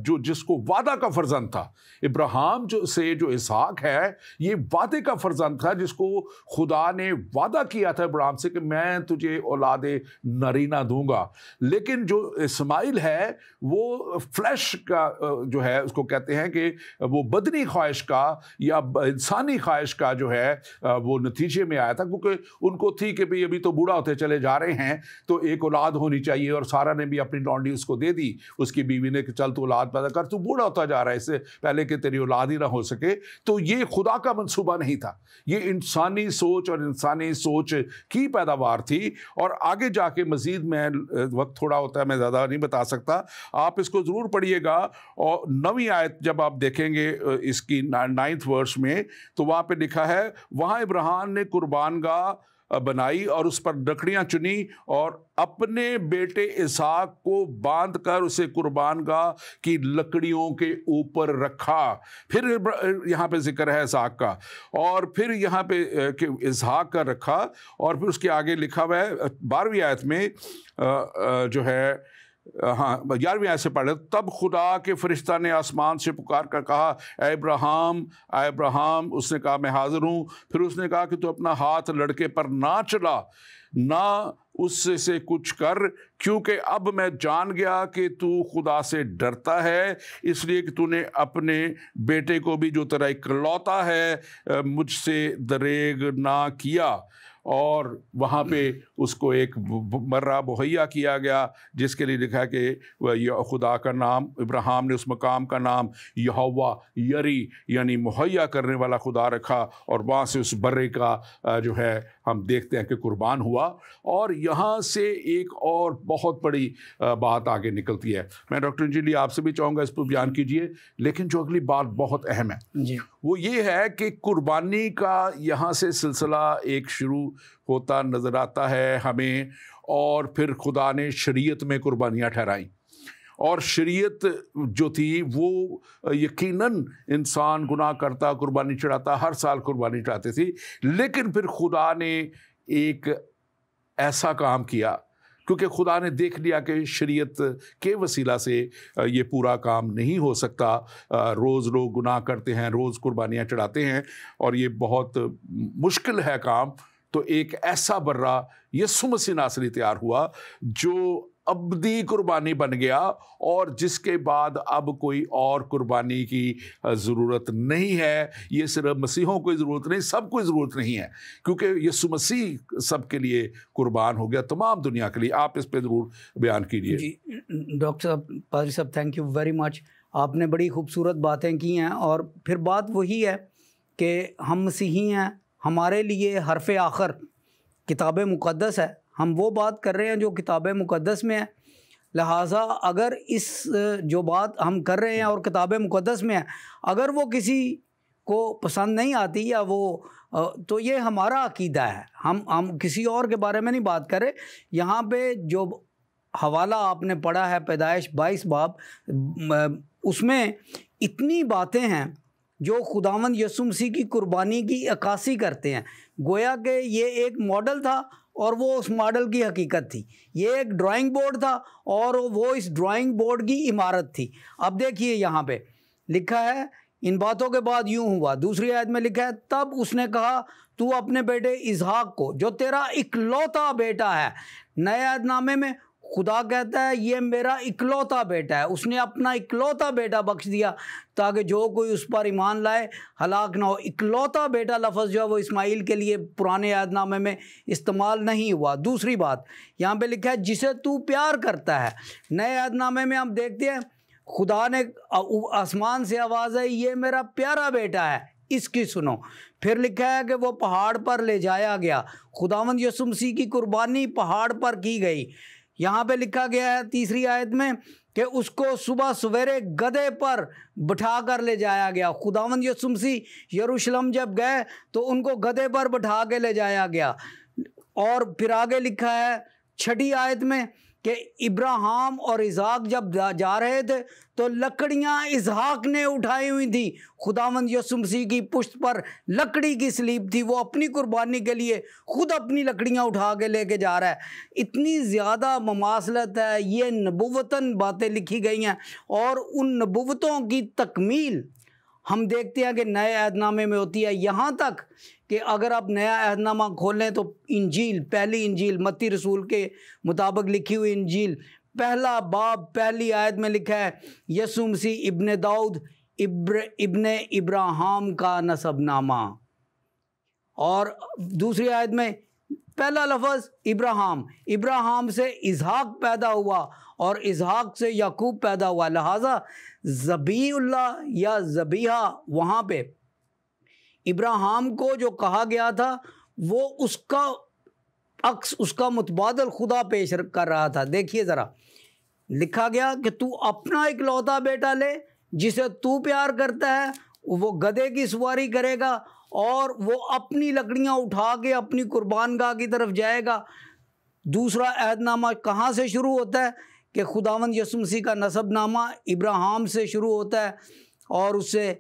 جو جس کو وعدہ کا فرزند تھا ابراہیم جو اسحاق ہے، یہ وعدے کا فرزند تھا جس کو خدا نے وعدہ کیا تھا ابراہیم سے کہ میں تجھے اولاد نرینہ دوں گا. لیکن جو اسماعیل ہے وہ فلیش کا جو ہے، اس کو کہتے ہیں کہ وہ بدنی خواہش کا یا انسانی خواہش کا جو ہے وہ نتیجے میں آیا تھا، کیونکہ ان کو تھی کہ بھئی ابھی تو بوڑھا ہوتے چلے جا رہے ہیں تو ایک اولاد ہونی چاہیے. اور سارا نے بھی اپنی لونڈی اس کو دے دی، اس کی بیوی نے، کہ چل تو اولاد پیدا کر، تو بوڑھا ہوتا جا رہا ہے، اس سے پہلے کہ تیری اولاد ہی نہ ہو سکے. تو یہ خدا کا منصوبہ نہیں تھا، یہ انسانی سوچ اور انسانی سوچ کی پیداوار تھی. اور آگے جا کے مزید، میں وقت تھوڑا ہوتا ہے میں زیادہ نہیں بتا سکتا، آپ اس کو ضرور پڑھیے گا. اور 9ویں آیت جب آپ دیکھیں گے اس کی 9th ورس میں، تو وہاں پہ لکھا ہے وہاں ابراہیم نے قربان گاہ بنائی اور اس پر لکڑیاں چنی اور اپنے بیٹے اسحاق کو باندھ کر اسے قربان گاہ کی لکڑیوں کے اوپر رکھا. پھر یہاں پہ ذکر ہے اسحاق کا، اور پھر یہاں پہ کہ اسحاق کا رکھا، اور پھر اس کے آگے لکھا ہوا ہے 12ویں آیت میں جو ہے، ہاں 11ویں آیت سے پڑھ لیں. تب خدا کے فرشتہ نے آسمان سے پکار کر کہا اے ابراہیم، اے ابراہیم. اس نے کہا میں حاضر ہوں. پھر اس نے کہا کہ تو اپنا ہاتھ لڑکے پر نہ چلا، نہ اس سے کچھ کر، کیونکہ اب میں جان گیا کہ تو خدا سے ڈرتا ہے، اس لیے کہ تو نے اپنے بیٹے کو بھی جو تیرا اکلوتا ہے مجھ سے دریغ نہ کیا. اور وہاں پہ اس کو ایک مرہ مہیا کیا گیا جس کے لیے لکھا ہے کہ خدا کا نام، ابراہیم نے اس مقام کا نام یہوہ یری یعنی مہیا کرنے والا خدا رکھا. اور وہاں سے اس برے کا جو ہے ہم دیکھتے ہیں کہ قربان ہوا. اور یہاں سے ایک اور بہت بڑی بات آگے نکلتی ہے. میں ڈاکٹر انجیلی آپ سے بھی چاہوں گا اس پر بیان کیجئے، لیکن جو اگلی بات بہت اہم ہے جی وہ یہ ہے کہ قربانی کا یہاں سے سلسلہ ایک شروع ہوتا نظر آتا ہے ہمیں. اور پھر خدا نے شریعت میں قربانیاں ٹھہرائیں، اور شریعت جو تھی وہ یقیناً انسان گناہ کرتا قربانی چڑھاتا، ہر سال قربانی چڑھاتے تھی. لیکن پھر خدا نے ایک ایسا کام کیا، کیونکہ خدا نے دیکھ لیا کہ شریعت کے وسیلہ سے یہ پورا کام نہیں ہو سکتا. روز لوگ گناہ کرتے ہیں، روز قربانیاں چڑھاتے ہیں، اور یہ بہت مشکل ہے کام. تو ایک ایسا برہ یسوع مسیح ناصری تیار ہوا جو ابدی قربانی بن گیا، اور جس کے بعد اب کوئی اور قربانی کی ضرورت نہیں ہے. یہ صرف مسیحوں کو ضرورت نہیں، سب کو ضرورت نہیں ہے، کیونکہ یسوع مسیح سب کے لیے قربان ہو گیا، تمام دنیا کے لیے. آپ اس پہ ضرور بیان کیجیے. جی ڈاکٹر صاحب، پادری صاحب، تھینک یو ویری مچ. آپ نے بڑی خوبصورت باتیں کی ہیں، اور پھر بات وہی ہے کہ ہم مسیحی ہیں، ہمارے لیے حرف آخر کتاب مقدس ہے. ہم وہ بات کر رہے ہیں جو کتاب مقدس میں ہے، لہٰذا اگر اس جو بات ہم کر رہے ہیں اور کتاب مقدس میں ہے، اگر وہ کسی کو پسند نہیں آتی یا وہ تو یہ ہمارا عقیدہ ہے، ہم کسی اور کے بارے میں نہیں بات کر رہے. یہاں پہ جو حوالہ آپ نے پڑھا ہے پیدائش 22 باب، اس میں اتنی باتیں ہیں جو خداوند یسوع مسیح کی قربانی کی عکاسی کرتے ہیں. گویا کہ یہ ایک ماڈل تھا اور وہ اس ماڈل کی حقیقت تھی. یہ ایک ڈرائنگ بورڈ تھا اور وہ اس ڈرائنگ بورڈ کی عمارت تھی. اب دیکھیے یہاں پہ لکھا ہے، ان باتوں کے بعد یوں ہوا. دوسری آیت میں لکھا ہے، تب اس نے کہا تو اپنے بیٹے اسحاق کو جو تیرا اکلوتا بیٹا ہے. نئے عہد نامے میں خدا کہتا ہے یہ میرا اکلوتا بیٹا ہے. اس نے اپنا اکلوتا بیٹا بخش دیا تاکہ جو کوئی اس پر ایمان لائے ہلاک نہ ہو. اکلوتا بیٹا لفظ جو ہے وہ اسماعیل کے لیے پرانے عہد نامے میں استعمال نہیں ہوا. دوسری بات یہاں پہ لکھا ہے جسے تو پیار کرتا ہے. نئے عہد نامے میں ہم دیکھتے ہیں خدا نے آسمان سے آواز ہے، یہ میرا پیارا بیٹا ہے، اس کی سنو. پھر لکھا ہے کہ وہ پہاڑ پر لے جایا گیا. خداوند یسوع مسیح کی قربانی پہاڑ پر کی گئی. یہاں پہ لکھا گیا ہے تیسری آیت میں کہ اس کو صبح سویرے گدھے پر بٹھا کر لے جایا گیا. خداوند یسوع مسیح یروشلم جب گئے تو ان کو گدھے پر بٹھا کے لے جایا گیا. اور پھر آگے لکھا ہے 6 آیت میں کہ ابراہیم اور اسحاق جب جا رہے تھے تو لکڑیاں اسحاق نے اٹھائی ہوئی تھی. خداوند یسوع مسیح کی پشت پر لکڑی کی سلیب تھی، وہ اپنی قربانی کے لیے خود اپنی لکڑیاں اٹھا کے لے کے جا رہا ہے. اتنی زیادہ مماثلت ہے، یہ نبوتاً باتیں لکھی گئی ہیں، اور ان نبوتوں کی تکمیل ہم دیکھتے ہیں کہ نئے عہد نامے میں ہوتی ہے. یہاں تک کہ اگر آپ نیا عہد نامہ کھولیں تو انجیل، پہلی انجیل متی رسول کے مطابق لکھی ہوئی انجیل، پہلا باب پہلی آیت میں لکھا ہے یسوع مسیح ابن داؤد ابن ابراہیم کا نسب نامہ. اور دوسری آیت میں پہلا لفظ ابراہیم سے اسحاق پیدا ہوا اور اسحاق سے یعقوب پیدا ہوا. لہٰذا ذبیح اللہ یا ذبیحہ وہاں پہ ابراہیم کو جو کہا گیا تھا وہ اس کا عکس، اس کا متبادل خدا پیش کر رہا تھا. دیکھیے ذرا، لکھا گیا کہ تو اپنا اکلوتا بیٹا لے جسے تو پیار کرتا ہے، وہ گدھے کی سواری کرے گا اور وہ اپنی لکڑیاں اٹھا کے اپنی قربان گاہ کی طرف جائے گا. دوسرا عہد نامہ کہاں سے شروع ہوتا ہے کہ خداوند یسوع مسیح کا نسب نامہ ابراہیم سے شروع ہوتا ہے اور اس سے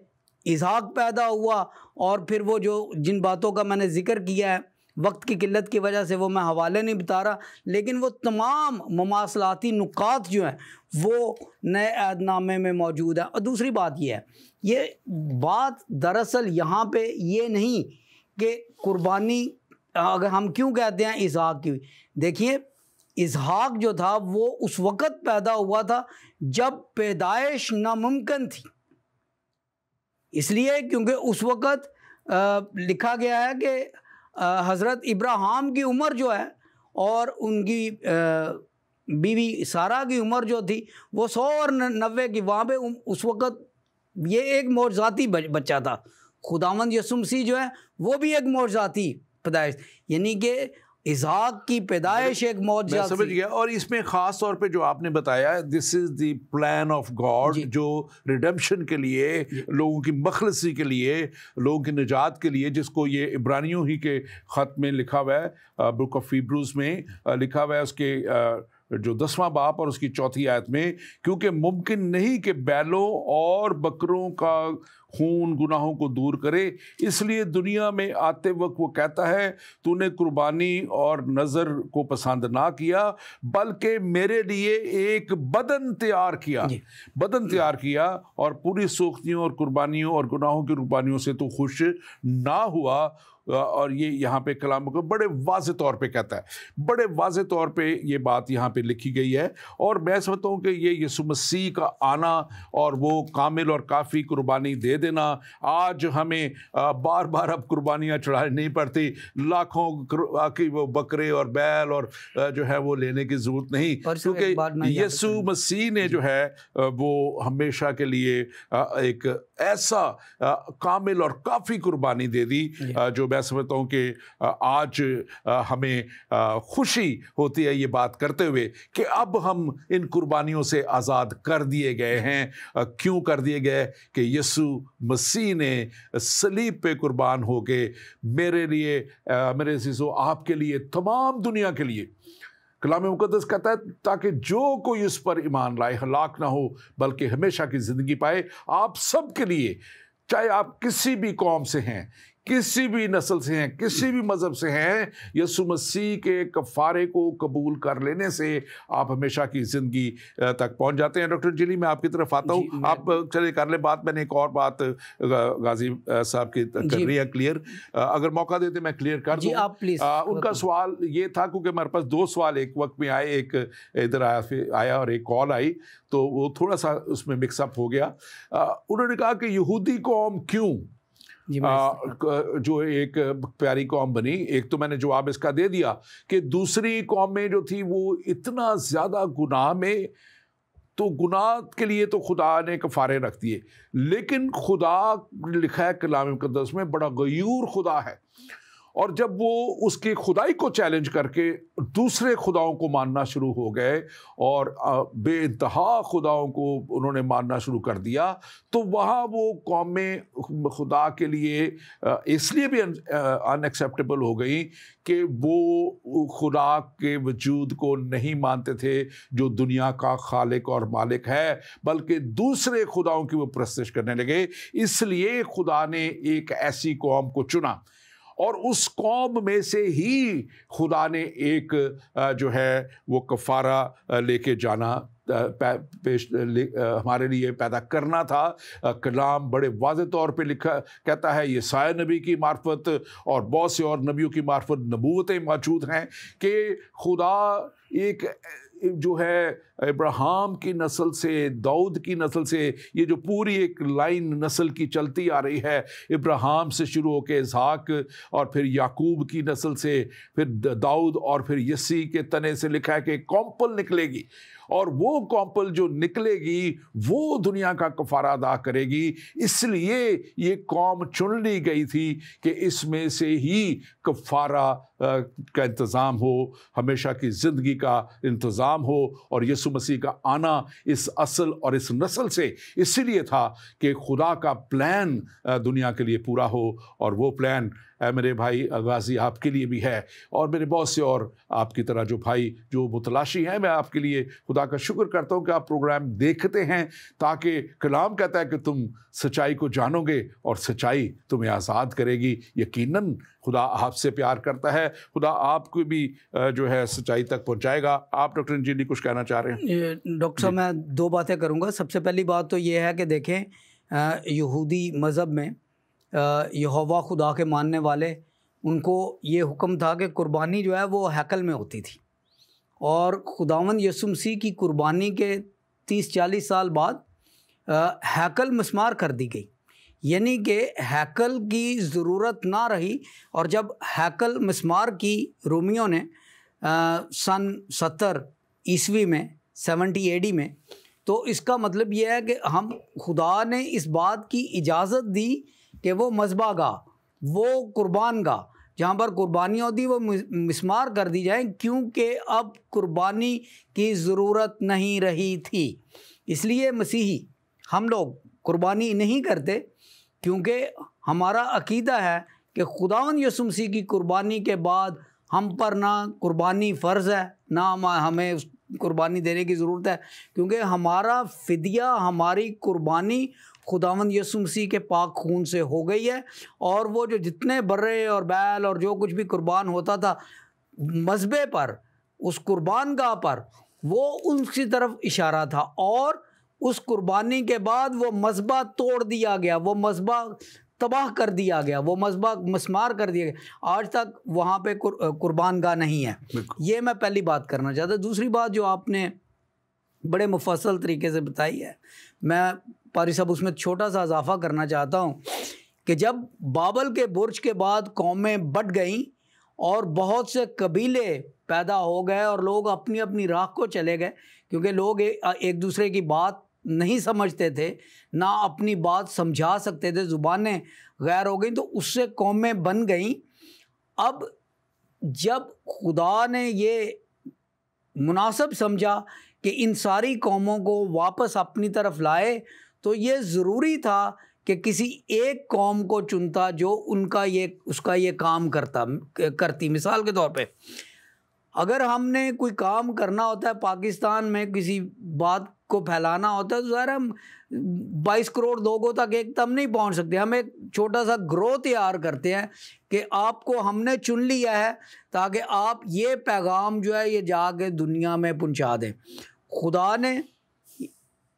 اسحاق پیدا ہوا. اور پھر وہ جو جن باتوں کا میں نے ذکر کیا ہے، وقت کی قلت کی وجہ سے وہ میں حوالے نہیں بتا رہا، لیکن وہ تمام مماثلاتی نکات جو ہیں وہ نئے عہد نامے میں موجود ہیں. اور دوسری بات یہ ہے، یہ بات دراصل یہاں پہ یہ نہیں کہ قربانی اگر ہم کیوں کہتے ہیں اسحاق کی. دیکھیے اسحاق جو تھا وہ اس وقت پیدا ہوا تھا جب پیدائش ناممکن تھی، اس لیے کیونکہ اس وقت لکھا گیا ہے کہ حضرت ابراہیم کی عمر جو ہے اور ان کی بیوی سارہ کی عمر جو تھی وہ 100 اور 90 کی، وہاں پہ اس وقت یہ ایک معجزاتی بچہ تھا. خداوند یسوع مسیح جو ہے وہ بھی ایک معجزاتی پیدائش، یعنی کہ اسحاق کی پیدائش ایک معجزہ. میں سمجھ گیا. اور اس میں خاص طور پہ جو آپ نے بتایا، دس از دی پلان آف گاڈ، جو ریڈمپشن کے لیے، لوگوں کی مخلصی کے لیے، لوگوں کی نجات کے لیے، جس کو یہ عبرانیوں ہی کے خط میں لکھا ہوا ہے، بک آف ہیبروز میں لکھا ہوا ہے، اس کے جو 10واں باب اور اس کی 4تھی آیت میں، کیونکہ ممکن نہیں کہ بیلوں اور بکروں کا خون گناہوں کو دور کرے، اس لیے دنیا میں آتے وقت وہ کہتا ہے تو نے قربانی اور نذر کو پسند نہ کیا بلکہ میرے لیے ایک بدن تیار کیا. بدن تیار کیا اور پوری سوختیوں اور قربانیوں اور گناہوں کی قربانیوں سے تو خوش نہ ہوا. اور یہ یہاں پہ کلام کو بڑے واضح طور پہ کہتا ہے, بڑے واضح طور پہ یہ بات یہاں پہ لکھی گئی ہے. اور میں سمجھتا ہوں کہ یہ یسوع مسیح کا آنا اور وہ کامل اور کافی قربانی دے دینا, آج ہمیں بار بار اب قربانیاں چڑھانی نہیں پڑتی, لاکھوں کی وہ بکرے اور بیل اور جو ہے وہ لینے کی ضرورت نہیں, کیونکہ یسوع مسیح نے جو ہے وہ ہمیشہ کے لیے ایک ایسا کامل اور کافی قربانی دے دی, جو میں سمجھتا ہوں کہ آج ہمیں خوشی ہوتی ہے یہ بات کرتے ہوئے کہ اب ہم ان قربانیوں سے آزاد کر دیے گئے ہیں. کیوں کر دیے گئے؟ کہ یسوع مسیح نے صلیب پہ قربان ہو کے میرے لیے, میرے عزیزو, آپ کے لیے, تمام دنیا کے لیے, کلام مقدس کہتا ہے تاکہ جو کوئی اس پر ایمان لائے ہلاک نہ ہو بلکہ ہمیشہ کی زندگی پائے. آپ سب کے لیے, چاہے آپ کسی بھی قوم سے ہیں, کسی بھی نسل سے ہیں, کسی بھی مذہب سے ہیں, یسوع مسیح کے کفارے کو قبول کر لینے سے آپ ہمیشہ کی زندگی تک پہنچ جاتے ہیں. ڈاکٹر جیلی, میں آپ کی طرف آتا ہوں. آپ چلے کر لیں بات. میں نے ایک اور بات غازی صاحب کی کرنی ہے کلیئر, اگر موقع دیتے میں کلیئر کر دوں. ان کا سوال یہ تھا, کیونکہ ہمارے پاس دو سوال ایک وقت میں آئے, ایک ادھر آیا اور ایک کال آئی, تو وہ تھوڑا سا اس میں مکس اپ ہو گیا. انہوں نے کہا کہ یہودی قوم کیوں جو ایک پیاری قوم بنی. ایک تو میں نے جواب اس کا دے دیا کہ دوسری قومیں جو تھی وہ اتنا زیادہ گناہ میں, تو گناہ کے لیے تو خدا نے کفارے رکھ دیے, لیکن خدا لکھا ہے کلام مقدس میں بڑا غیور خدا ہے, اور جب وہ اس کی خدائی کو چیلنج کر کے دوسرے خداؤں کو ماننا شروع ہو گئے اور بے انتہا خداؤں کو انہوں نے ماننا شروع کر دیا, تو وہاں وہ قومیں خدا کے لیے اس لیے بھی ان ایکسیپٹیبل ہو گئیں کہ وہ خدا کے وجود کو نہیں مانتے تھے جو دنیا کا خالق اور مالک ہے, بلکہ دوسرے خداؤں کی وہ پرستش کرنے لگے. اس لیے خدا نے ایک ایسی قوم کو چنا, اور اس قوم میں سے ہی خدا نے ایک جو ہے وہ کفارہ لے کے جانا ہمارے لیے پیدا کرنا تھا. کلام بڑے واضح طور پہ لکھا کہتا ہے, یسایا نبی کی معرفت اور بہت سے اور نبیوں کی معرفت نبوتیں موجود ہیں کہ خدا ایک جو ہے ابراہیم کی نسل سے, داؤد کی نسل سے, یہ جو پوری ایک لائن نسل کی چلتی آ رہی ہے, ابراہیم سے شروع ہو کے اسحاق اور پھر یعقوب کی نسل سے, پھر داؤد اور پھر یسی کے تنے سے لکھا ہے کہ کمپل نکلے گی, اور وہ کمپل جو نکلے گی وہ دنیا کا کفارہ ادا کرے گی. اس لیے یہ قوم چن لی گئی تھی کہ اس میں سے ہی کفارہ کا انتظام ہو, ہمیشہ کی زندگی کا انتظام ہو. اور یسوع مسیح کا آنا اس اصل اور اس نسل سے اسی لیے تھا کہ خدا کا پلان دنیا کے لیے پورا ہو, اور وہ پلان میرے بھائی غازی آپ کے لیے بھی ہے, اور میرے بہت سے اور آپ کی طرح جو بھائی جو متلاشی ہیں. میں آپ کے لیے خدا کا شکر کرتا ہوں کہ آپ پروگرام دیکھتے ہیں, تاکہ کلام کہتا ہے کہ تم سچائی کو جانو گے اور سچائی تمہیں آزاد کرے گی. یقیناً خدا آپ سے پیار کرتا ہے, خدا آپ کو بھی جو ہے سچائی تک پہنچائے گا. آپ ڈاکٹر انجیلی کچھ کہنا چاہ رہے ہیں؟ ڈاکٹر صاحب میں دو باتیں کروں گا. سب سے پہلی بات تو یہ ہے کہ دیکھیں یہودی مذہب میں یہوہ خدا کے ماننے والے, ان کو یہ حکم تھا کہ قربانی جو ہے وہ ہیکل میں ہوتی تھی, اور خداوند یسوع مسیح کی قربانی کے 30-40 سال بعد ہیکل مسمار کر دی گئی, یعنی کہ ہیکل کی ضرورت نہ رہی. اور جب ہیکل مسمار کی رومیوں نے سن 70 عیسوی میں 70 AD میں, تو اس کا مطلب یہ ہے کہ ہم خدا نے اس بات کی اجازت دی کہ وہ مذبح گاہ, وہ قربان گاہ جہاں پر قربانی ہوتی وہ مسمار کر دی جائیں, کیونکہ اب قربانی کی ضرورت نہیں رہی تھی. اس لیے مسیحی ہم لوگ قربانی نہیں کرتے, کیونکہ ہمارا عقیدہ ہے کہ خداوند یسوع مسیح کی قربانی کے بعد ہم پر نہ قربانی فرض ہے, نہ ہمیں قربانی دینے کی ضرورت ہے, کیونکہ ہمارا فدیہ, ہماری قربانی خداوند یسوع مسیح کے پاک خون سے ہو گئی ہے. اور وہ جو جتنے برے اور بیل اور جو کچھ بھی قربان ہوتا تھا مذبح پر, اس قربان گاہ پر, وہ ان کی طرف اشارہ تھا. اور اس قربانی کے بعد وہ مذبح توڑ دیا گیا, وہ مذبح تباہ کر دیا گیا، وہ مذبح مسمار کر دیا گیا، آج تک وہاں پہ قربان گاہ نہیں ہے۔ یہ میں پہلی بات کرنا چاہتا ہوں۔ دوسری بات جو آپ نے بڑے مفصل طریقے سے بتائی ہے، میں پاری صاحب اس میں چھوٹا سا اضافہ کرنا چاہتا ہوں کہ جب بابل کے برج کے بعد قومیں بٹ گئیں اور بہت سے قبیلے پیدا ہو گئے اور لوگ اپنی اپنی راہ کو چلے گئے، کیونکہ لوگ ایک دوسرے کی بات نہیں سمجھتے تھے، نہ اپنی بات سمجھا سکتے تھے، زبانیں غیر ہو گئیں، تو اس سے قومیں بن گئیں۔ اب جب خدا نے یہ مناسب سمجھا کہ ان ساری قوموں کو واپس اپنی طرف لائے، تو یہ ضروری تھا کہ کسی ایک قوم کو چنتا جو اس کا یہ کام کرتی۔ مثال کے طور پہ اگر ہم نے کوئی کام کرنا ہوتا ہے پاکستان میں، کسی بات کو پھیلانا ہوتا ہے، تو ظاہر ہم 22 کروڑ لوگوں تک ایک دم نہیں پہنچ سکتے، ہم ایک چھوٹا سا گروہ تیار کرتے ہیں کہ آپ کو ہم نے چن لیا ہے تاکہ آپ یہ پیغام جو ہے یہ جا کے دنیا میں پہنچا دیں۔ خدا نے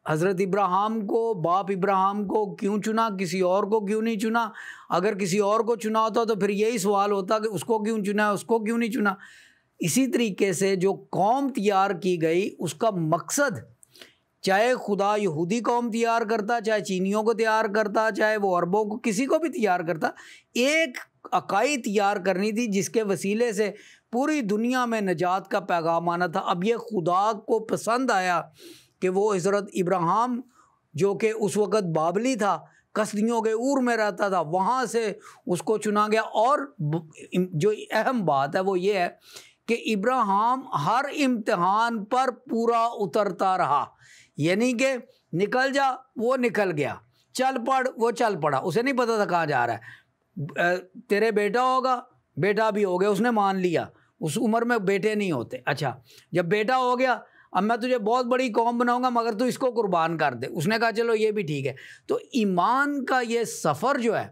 حضرت ابراہیم کو، باپ ابراہیم کو کیوں چنا، کسی اور کو کیوں نہیں چنا؟ اگر کسی اور کو چنا ہوتا تو پھر یہی سوال ہوتا کہ اس کو کیوں چنا ہے، اس کو کیوں نہیں چنا؟ اسی طریقے سے جو قوم تیار کی گئی اس کا مقصد، چاہے خدا یہودی قوم تیار کرتا، چاہے چینیوں کو تیار کرتا، چاہے وہ عربوں کو، کسی کو بھی تیار کرتا، ایک عقائد تیار کرنی تھی جس کے وسیلے سے پوری دنیا میں نجات کا پیغام آنا تھا۔ اب یہ خدا کو پسند آیا کہ وہ حضرت ابراہیم جو کہ اس وقت بابلی تھا، کسدیوں کے اور میں رہتا تھا، وہاں سے اس کو چنا گیا۔ اور جو اہم بات ہے وہ یہ ہے کہ ابراہیم ہر امتحان پر پورا اترتا رہا، یعنی کہ نکل جا وہ نکل گیا، چل پڑ وہ چل پڑا، اسے نہیں پتا تھا کہاں جا رہا ہے۔ تیرے بیٹا ہوگا، بیٹا بھی ہو گیا، اس نے مان لیا، اس عمر میں بیٹے نہیں ہوتے۔ اچھا جب بیٹا ہو گیا، اب میں تجھے بہت بڑی قوم بناؤں گا مگر تو اس کو قربان کر دے، اس نے کہا چلو یہ بھی ٹھیک ہے۔ تو ایمان کا یہ سفر جو ہے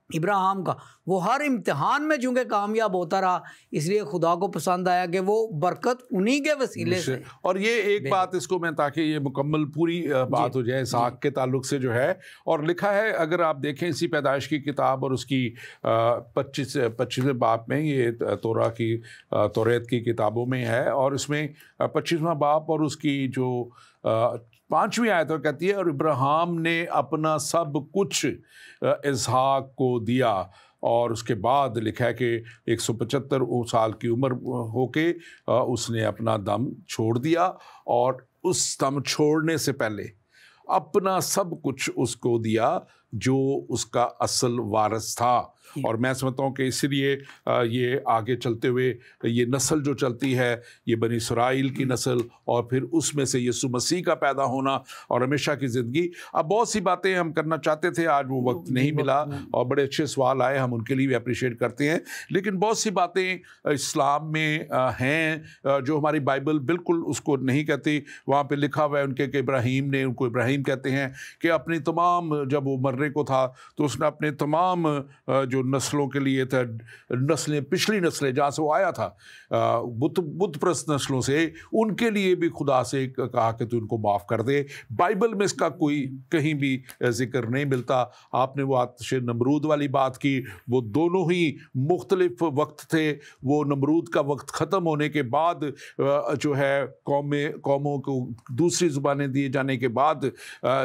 ابراہیم کا، وہ ہر امتحان میں چونکہ کامیاب ہوتا رہا، اس لیے خدا کو پسند آیا کہ وہ برکت انہی کے وسیلے سے۔ اور یہ ایک بات اس کو میں، تاکہ یہ مکمل پوری بات ہو جائے اسحاق کے تعلق سے جو ہے، اور لکھا ہے اگر آپ دیکھیں اسی پیدائش کی کتاب اور اس کی 25ویں باب میں، یہ توریت کی کتابوں میں ہے، اور اس میں 25واں باب اور اس کی جو 5ویں آیت کہتی ہے، اور ابراہیم نے اپنا سب کچھ اسحاق کو دیا، اور اس کے بعد لکھا ہے کہ 175 سال کی عمر ہو کے اس نے اپنا دم چھوڑ دیا، اور اس دم چھوڑنے سے پہلے اپنا سب کچھ اس کو دیا جو اس کا اصل وارث تھا۔ اور میں سمجھتا ہوں کہ اس لیے یہ آگے چلتے ہوئے یہ نسل جو چلتی ہے، یہ بنی اسرائیل کی نسل، اور پھر اس میں سے یسوع مسیح کا پیدا ہونا اور ہمیشہ کی زندگی۔ اب بہت سی باتیں ہم کرنا چاہتے تھے، آج وہ وقت نہیں ملا، اور بڑے اچھے سوال آئے، ہم ان کے لیے بھی اپریشیٹ کرتے ہیں، لیکن بہت سی باتیں اسلام میں ہیں جو ہماری بائبل بالکل اس کو نہیں کہتی۔ وہاں پہ لکھا ہوا ہے ان کے کہ ابراہیم نے، ان کو ابراہیم کہتے ہیں، کہ اپنی تمام، جب وہ مرنے کو تھا تو اس نے اپنے تمام جو نسلوں کے لیے تھا، نسلیں، پچھلی نسلیں جہاں سے وہ آیا تھا، بت پرست نسلوں سے، ان کے لیے بھی خدا سے کہا کہ تو ان کو معاف کر دے۔ بائبل میں اس کا کوئی کہیں بھی ذکر نہیں ملتا۔ آپ نے وہ آتش نمرود والی بات کی، وہ دونوں ہی مختلف وقت تھے۔ وہ نمرود کا وقت ختم ہونے کے بعد جو ہے قوموں کو دوسری زبانیں دیے جانے کے بعد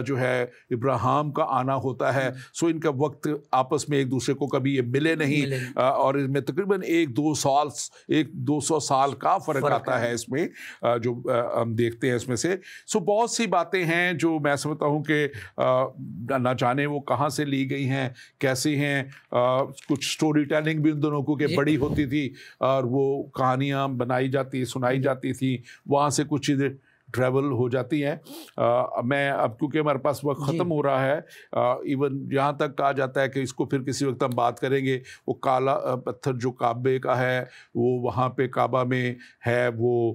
جو ہے ابراہیم کا آنا ہوتا ہے۔ سو ان کا وقت آپس میں ایک دوسرے کو کبھی یہ ملے نہیں، اور اس میں تقریباً 100-200 سال کا فرق آتا ہے اس میں، جو ہم دیکھتے ہیں اس میں سے۔ سو بہت سی باتیں ہیں جو میں سمجھتا ہوں کہ نہ جانے وہ کہاں سے لی گئی ہیں، کیسے ہیں۔ کچھ سٹوری ٹیلنگ بھی ان دونوں کو کہ بڑی ہوتی تھی، اور وہ کہانیاں بنائی جاتی، سنائی جاتی تھی، وہاں سے کچھ چیزیں ٹریول ہو جاتی ہیں۔ میں اب کیونکہ ہمارے پاس وقت ختم ہو رہا ہے، ایون یہاں تک کہا جاتا ہے کہ اس کو پھر کسی وقت ہم بات کریں گے، وہ کالا پتھر جو کعبے کا ہے، وہ وہاں پہ کعبہ میں ہے، وہ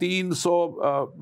300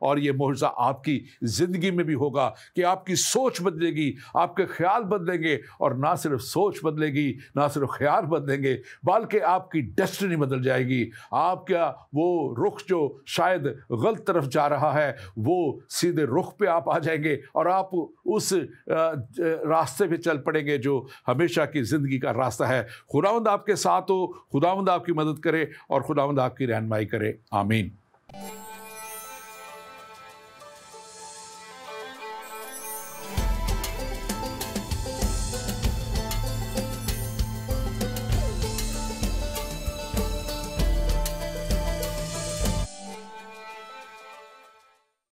اور یہ معجزہ آپ کی زندگی میں بھی ہوگا کہ آپ کی سوچ بدلے گی، آپ کے خیال بدلیں گے، اور نہ صرف سوچ بدلے گی، نہ صرف خیال بدلیں گے، بلکہ آپ کی ڈیسٹنی بدل جائے گی۔ آپ کا وہ رخ جو شاید غلط طرف جا رہا ہے وہ سیدھے رخ پہ آپ آ جائیں گے، اور آپ اس راستے پہ چل پڑیں گے جو ہمیشہ کی زندگی کا راستہ ہے۔ خداوند آپ کے ساتھ ہو، خداوند آپ کی مدد کرے، اور خداوند آپ کی رہنمائی کرے۔ آمین۔